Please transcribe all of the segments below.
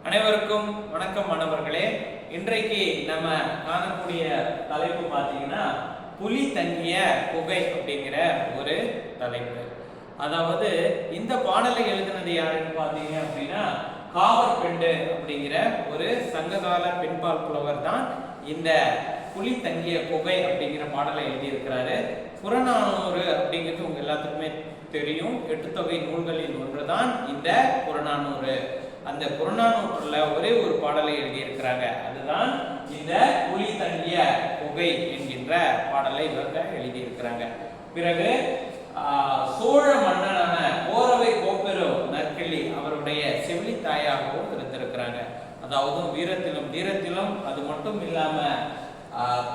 அனைவருக்கும் வணக்கம் மாணவர்களே. இன்றைக்கு நம்ம காணக்கூடிய தலைப்பு பார்த்தீங்கன்னா புலி தங்கிய குகை அப்படிங்கிற ஒரு தலைப்பு. அதாவது இந்த பாடலை எழுதினது யாருன்னு பார்த்தீங்க அப்படின்னா காவற்பெண்டு அப்படிங்கிற ஒரு சங்ககால பெண்பால் புலவர் தான் இந்த புலி தங்கிய குகை அப்படிங்கிற பாடலை எழுதியிருக்கிறாரு. புறநானூறு அப்படிங்கிறது உங்க எல்லாத்துக்குமே தெரியும். 8 தொகை நூல்களில் ஒன்றுதான் இந்த புறநானூறு. அந்த புறநானூற்றுல ஒரே ஒரு பாடலை எழுதியிருக்கிறாங்க. அதுதான் இந்த புலி தங்கிய குகை என்கின்ற பாடலை இவங்க எழுதியிருக்கிறாங்க. பிறகு சோழ மன்னனான கோரவை கோப்பெரு நற்கிள்ளி அவருடைய செவிலி தாயாகவும் இருந்திருக்கிறாங்க. அதாவது வீரத்திலும் தீரத்திலும் அது மட்டும் இல்லாம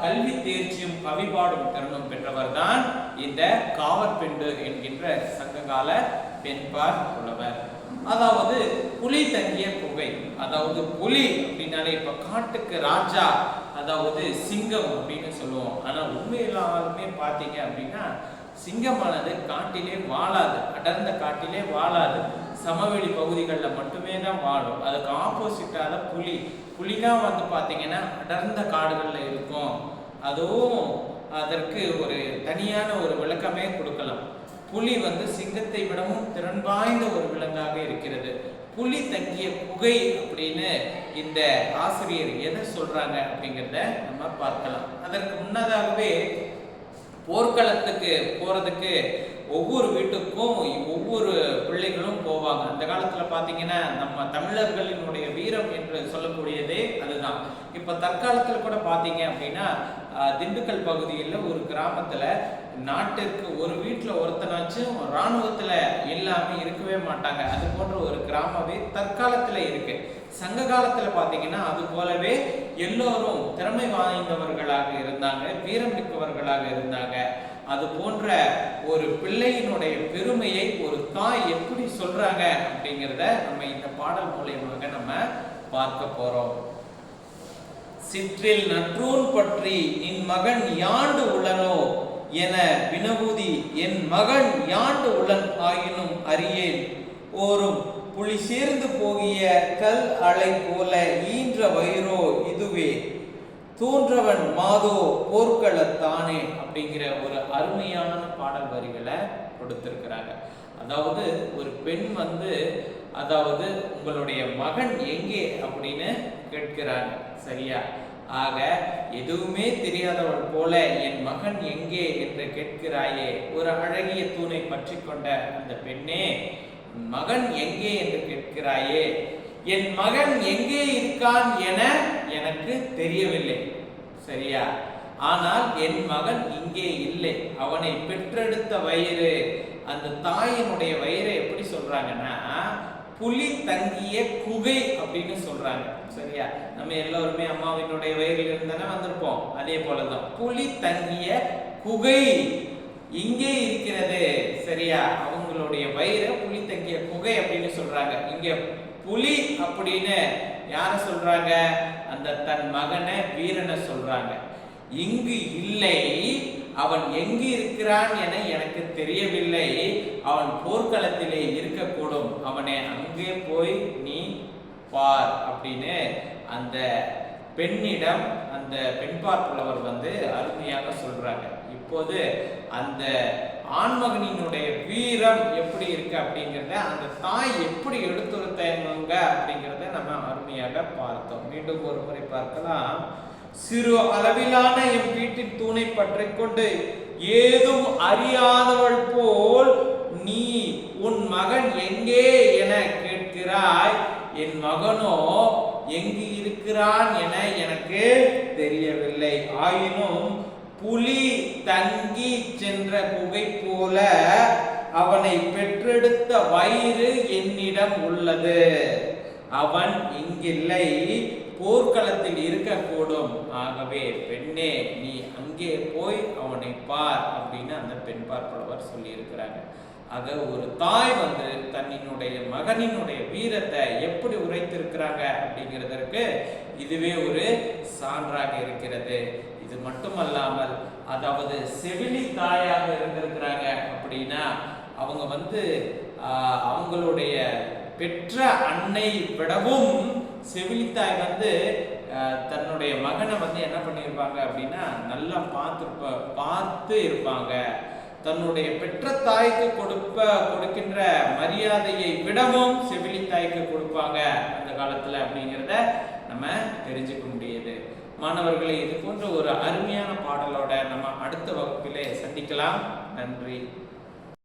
கல்வி தேர்ச்சியும் கவிபாடும் திறனும் பெற்றவர் தான் இந்த காவற்பெண்டு என்கின்ற சங்ககால பெண்பார் புலவர். அதாவது புலி தங்கிய குகை, அதாவது புலி அப்படின்னாலே இப்ப காட்டுக்கு ராஜா, அதாவது சிங்கம் அப்படின்னு சொல்லுவோம். ஆனா உண்மையிலாலுமே பாத்தீங்க அப்படின்னா சிங்கமானது காட்டிலே வாழாது, அடர்ந்த காட்டிலே வாழாது, சமவெளி பகுதிகளில் மட்டுமே தான் வாழும். அதுக்கு ஆப்போசிட்டா தான் புலிதான் வந்து பாத்தீங்கன்னா அடர்ந்த காடுகளில் இருக்கும். அதுவும் அதற்கு ஒரு தனியான ஒரு விளக்கமே கொடுக்கலாம். புலி வந்து சிங்கத்தை விடவும் திறன் வாய்ந்த ஒரு விலங்காக இருக்கிறது. புலி தங்கிய குகை அப்படின்னு இந்த ஆசிரியர் எதை சொல்றாங்க அப்படிங்கிறத நம்ம பார்க்கலாம். அதற்கு முன்னதாகவே போர்க்களத்துக்கு போறதுக்கு ஒவ்வொரு வீட்டுக்கும் ஒவ்வொரு பிள்ளைகளும் போவாங்க. அந்த காலத்துல பாத்தீங்கன்னா நம்ம தமிழர்களினுடைய வீரம் என்று சொல்லக்கூடியதே அதுதான். இப்ப தற்காலத்துல கூட பாத்தீங்க அப்படின்னா திண்டுக்கல் பகுதியில் ஒரு கிராமத்துல நாட்டிற்கு ஒரு வீட்டுல ஒருத்தனாச்சும் இராணுவத்துல எல்லாமே இருக்கவே மாட்டாங்க. அது போன்ற ஒரு கிராமமே தற்காலத்துல இருக்கு. சங்க காலத்துல பாத்தீங்கன்னா அது போலவே எல்லோரும் திறமை வாய்ந்தவர்களாக இருந்தாங்க, வீரம் மிக்கவர்களாக இருந்தாங்க. அது போன்ற ஒரு பிள்ளையினுடைய பெருமையை ஒரு தாய் எப்படி சொல்றாங்க அப்படிங்கிறத நம்ம இந்த பாடல் மூலமாக நம்ம பார்க்க போறோம். சிற்றில் நற்றூன் பற்றி நின் மகன் யாண்டு உள்ளனோ என வினவுதி என் மகன் யாண்டு உளன் ஆயினும் அறியேன் ஓரும் புலி சேர்ந்து போகிய கல் அலை போல ஈன்ற வயிறோ இதுவே தூன்றவன் மாதோ போர்க்களத்தானே அப்படிங்கிற ஒரு அருமையான பாடல் வரிகளை கொடுத்திருக்கிறாங்க. அதாவது ஒரு பெண் வந்து அதாவது உங்களுடைய மகன் எங்கே அப்படின்னு கேட்கிறாங்க. சரியா? ஆக எதுவுமே தெரியாதவள் போல என் மகன் எங்கே என்று கேட்கிறாயே. ஒரு அழகிய தூணை பற்றி கொண்ட அந்த பெண்ணே, மகன் எங்கே என்று கேட்கிறாயே. என் மகன் எங்கே இருக்கான் என எனக்கு தெரியவில்லை. சரியா? ஆனால் என் மகன் இங்கே இல்லை. அவனை பெற்றெடுத்த வயிறு, அந்த தாயினுடைய வயிறை எப்படி சொல்றாங்கன்னா புலி தங்கிய குகை அப்படின்னு சொல்றாங்க. சரியா? நம்ம எல்லோருமே அம்மாவினுடைய வயிறில் இருந்தானே வந்திருப்போம். அதே போலதான் புலி தங்கிய குகை இங்கே இருக்கிறது. சரியா? அவங்களுடைய வயிறு புலி தங்கிய குகை அப்படின்னு சொல்றாங்க. இங்க புலி அப்படின்னு யார சொல்றாங்க? அந்த தன் மகனை வீரனை சொல்றாங்க. இங்கு இல்லை, அவன் எங்கு இருக்கிறான் என எனக்கு தெரியவில்லை. அவன் போர்க்களத்திலே இருக்கக்கூடும், அவனை அங்கே போய் நீ பார் அப்படின்னு அந்த பெண்ணிடம் அந்த பெண்பார் புலவர் வந்து அருமையாக சொல்றாங்க. இப்போது அந்த ஆண்மகனினுடைய வீரம் எப்படி இருக்கு அப்படிங்கிறத அந்த தாய் எப்படி எடுத்துரைத்தாங்க அப்படிங்கிறத நம்ம அருமையாக பார்த்தோம். மீண்டும் ஒரு முறை பார்க்கலாம். சிறு அளவிலான என் வீட்டின் தூணை பற்றி கொண்டு ஏதும் அறியாதவள் போல் நீ உன் மகன் எங்கே என கேட்கிறாய். என் மகனோ எங்கு இருக்கிறான் என எனக்கு தெரியவில்லை. ஆயினும் புலி தங்கி சென்ற குகை போல அவனை பெற்றெடுத்த வயிறு என்னிடம் உள்ளது. அவன் இங்கில்லை, போர்க்களத்தில் இருக்கக்கூடும். ஆகவே பெண்ணே, நீ அங்கே போய் அவனை பார் அப்படின்னு அந்த பெண்பார் புலவர் சொல்லி இருக்கிறாங்க. ஆக ஒரு தாய் வந்து தன்னினுடைய மகனினுடைய வீரத்தை எப்படி உரைத்திருக்கிறாங்க அப்படிங்கிறதற்கு இதுவே ஒரு சான்றாக இருக்கிறது. இது மட்டுமல்லாமல் அதாவது செவிலி தாயாக இருந்திருக்கிறாங்க அப்படின்னா அவங்க வந்து அவங்களுடைய பெற்ற அன்னை விடவும் செவிலித்தாய் வந்து தன்னுடைய மகனை வந்து என்ன பண்ணியிருப்பாங்க அப்படின்னா நல்லா பார்த்து இருப்பாங்க. தன்னுடைய பெற்ற தாய்க்கு கொடுக்கின்ற மரியாதையை விடவும் செவிலித்தாய்க்கு கொடுப்பாங்க அந்த காலத்துல அப்படிங்கிறத நம்ம தெரிஞ்சுக்க முடியுது. மாணவர்களே, இது போன்ற ஒரு அருமையான பாடலோட நம்ம அடுத்த வகுப்பிலே சந்திக்கலாம். நன்றி.